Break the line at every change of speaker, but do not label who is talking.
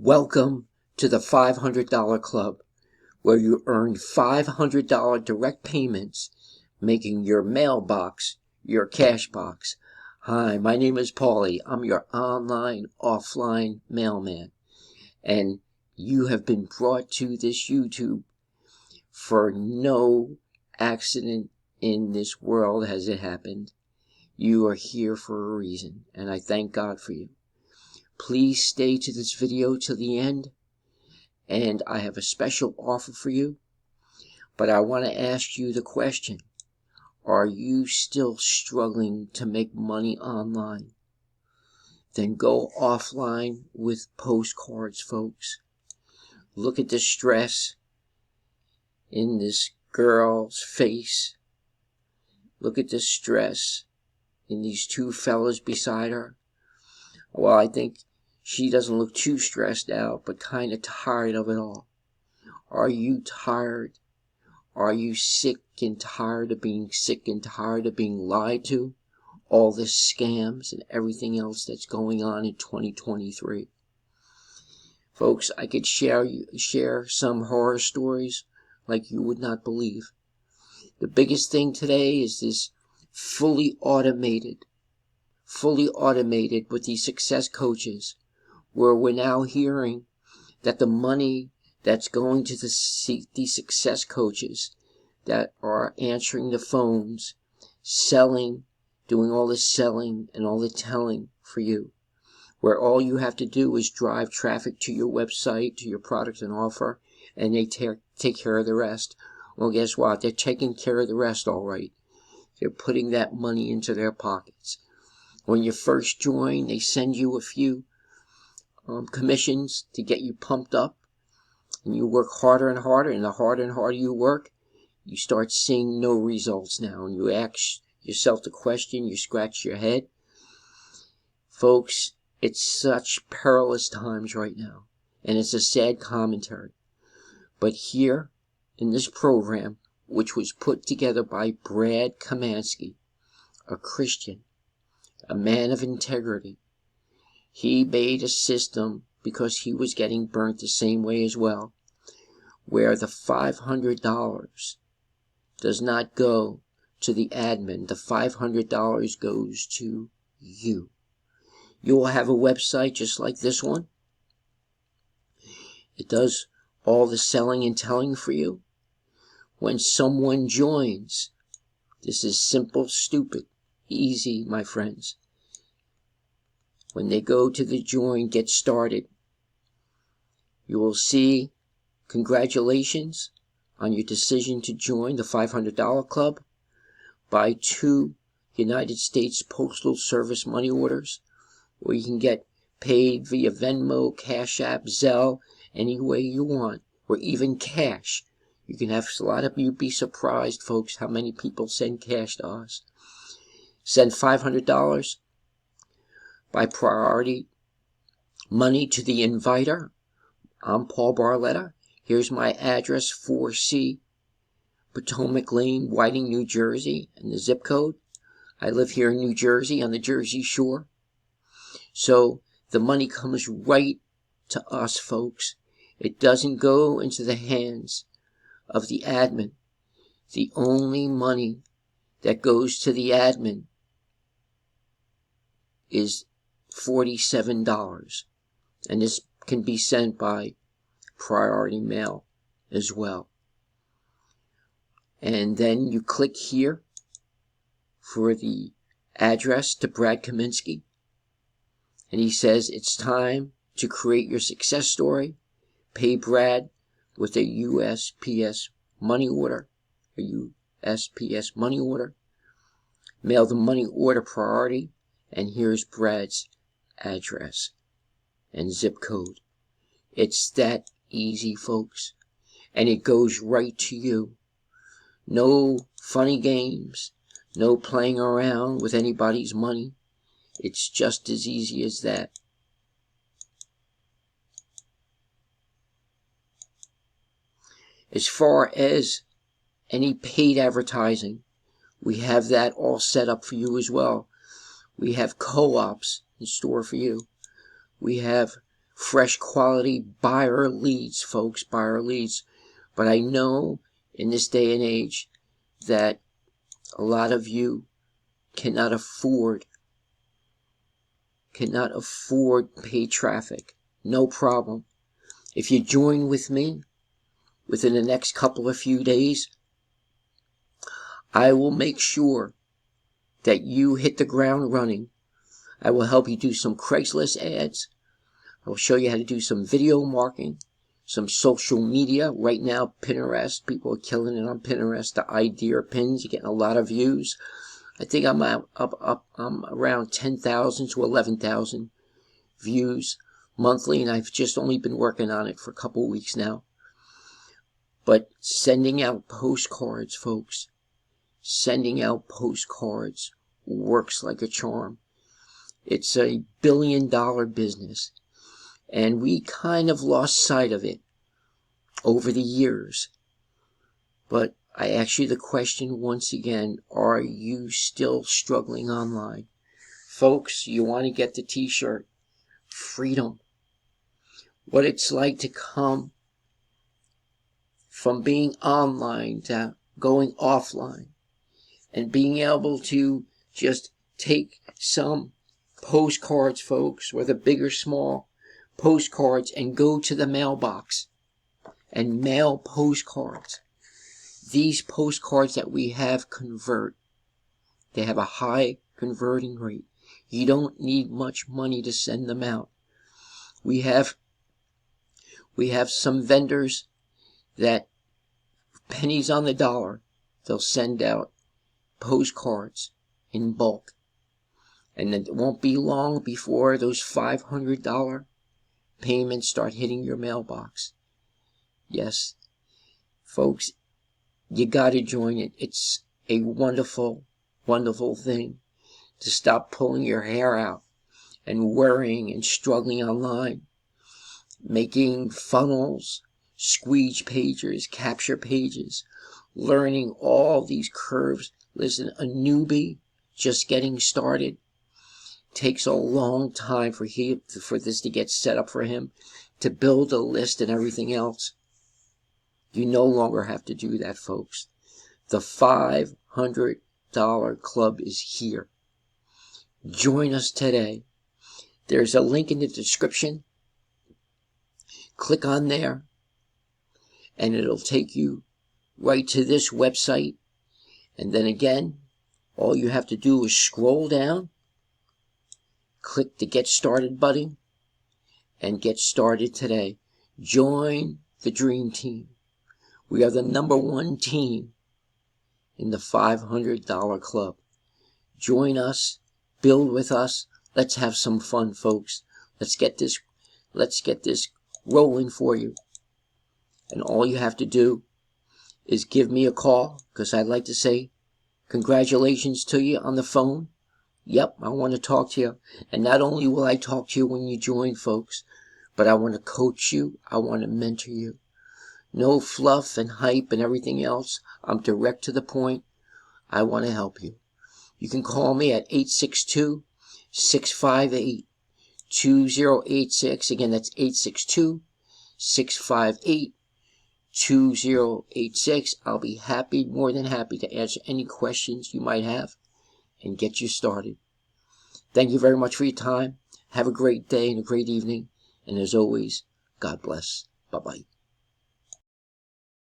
Welcome to the $500 Club, where you earn $500 direct payments, making your mailbox your cash box. Hi, my name is Paulie. I'm your online, offline mailman. And you have been brought to this YouTube for no accident in this world has it happened. You are here for a reason, and I thank God for you. Please stay to this video till the end, and I have a special offer for you. But I want to ask you the question, are you still struggling to make money online? Then go offline with postcards, folks. Look at the stress in this girl's face. Look at the stress in these two fellas beside her. Well, I think she doesn't look too stressed out, but kind of tired of it all. Are you tired? Are you sick and tired of being sick and tired of being lied to? All the scams and everything else that's going on in 2023. Folks, I could share some horror stories like you would not believe. The biggest thing today is this fully automated with these success coaches, where we're now hearing that the money that's going to these success coaches that are answering the phones, selling, doing all the selling and all the telling for you, where all you have to do is drive traffic to your website, to your product and offer, and they take care of the rest. Well, guess what? They're taking care of the rest all right. They're putting that money into their pockets. When you first join, they send you a few commissions to get you pumped up, and you work harder and harder, and the harder and harder you work, you start seeing no results now, and you ask yourself the question, you scratch your head. Folks, it's such perilous times right now, and it's a sad commentary. But here, in this program, which was put together by Brad Kamansky, a Christian, a man of integrity, he made a system because he was getting burnt the same way as well, where the $500 does not go to the admin. The $500 goes to you. You will have a website just like this one. It does all the selling and telling for you. When someone joins, this is simple, stupid, easy, my friends. When they go to the join, get started, you will see congratulations on your decision to join the $500 Club. Buy 2 United States Postal Service money orders, where you can get paid via Venmo, CashApp, Zelle, any way you want, or even cash. You can have a lot of you be surprised, folks, how many people send cash to us. Send $500 by priority money to the inviter. I'm Paul Barletta. Here's my address, 4C Potomac Lane, Whiting, New Jersey, and the zip code. I live here in New Jersey on the Jersey Shore. So the money comes right to us, folks. It doesn't go into the hands of the admin. The only money that goes to the admin is $47. And this can be sent by priority mail as well. And then you click here for the address to Brad Kaminsky. And he says it's time to create your success story. Pay Brad with a USPS money order. Mail the money order priority. And here's Brad's address and zip code. It's that easy, folks. And it goes right to you. No funny games. No playing around with anybody's money. It's just as easy as that. As far as any paid advertising, we have that all set up for you as well. We have co-ops in store for you. We have fresh quality buyer leads, folks, buyer leads. But I know in this day and age that a lot of you cannot afford paid traffic. No problem. If you join with me within the next couple of few days, I will make sure that you hit the ground running. I will help you do some Craigslist ads. I will show you how to do some video marketing, some social media. Right now, Pinterest, people are killing it on Pinterest. The idea pins, you're getting a lot of views. I think I'm I'm around 10,000 to 11,000 views monthly, and I've just only been working on it for a couple of weeks now. But sending out postcards, folks, sending out postcards works like a charm. It's a billion-dollar business, and we kind of lost sight of it over the years. But I ask you the question once again, are you still struggling online? Folks, you want to get the t-shirt, freedom. What it's like to come from being online to going offline and being able to just take some postcards, folks, whether big or small, postcards, and go to the mailbox and mail postcards. These postcards that we have convert. They have a high converting rate. You don't need much money to send them out. We have some vendors that pennies on the dollar, they'll send out postcards in bulk. And it won't be long before those $500 payments start hitting your mailbox. Yes, folks, you got to join it. It's a wonderful, wonderful thing to stop pulling your hair out and worrying and struggling online, making funnels, squeeze pages, capture pages, learning all these curves. Listen, a newbie just getting started takes a long time for this to get set up for him, to build a list and everything else. You no longer have to do that, folks. The $500 club is here. Join us today. There's a link in the description. Click on there, and it'll take you right to this website. And then again, all you have to do is scroll down, click the Get Started button, and get started today. Join the Dream Team. We are the #1 team in the $500 club. Join us, build with us. Let's have some fun, folks. Let's get this rolling for you. And all you have to do is give me a call, because I'd like to say congratulations to you on the phone. Yep, I want to talk to you. And not only will I talk to you when you join, folks, but I want to coach you. I want to mentor you. No fluff and hype and everything else. I'm direct to the point. I want to help you. You can call me at 862-658-2086. Again, that's 862-658-2086. I'll be more than happy to answer any questions you might have and get you started. Thank you very much for your time. Have a great day and a great evening. And as always, God bless. Bye-bye.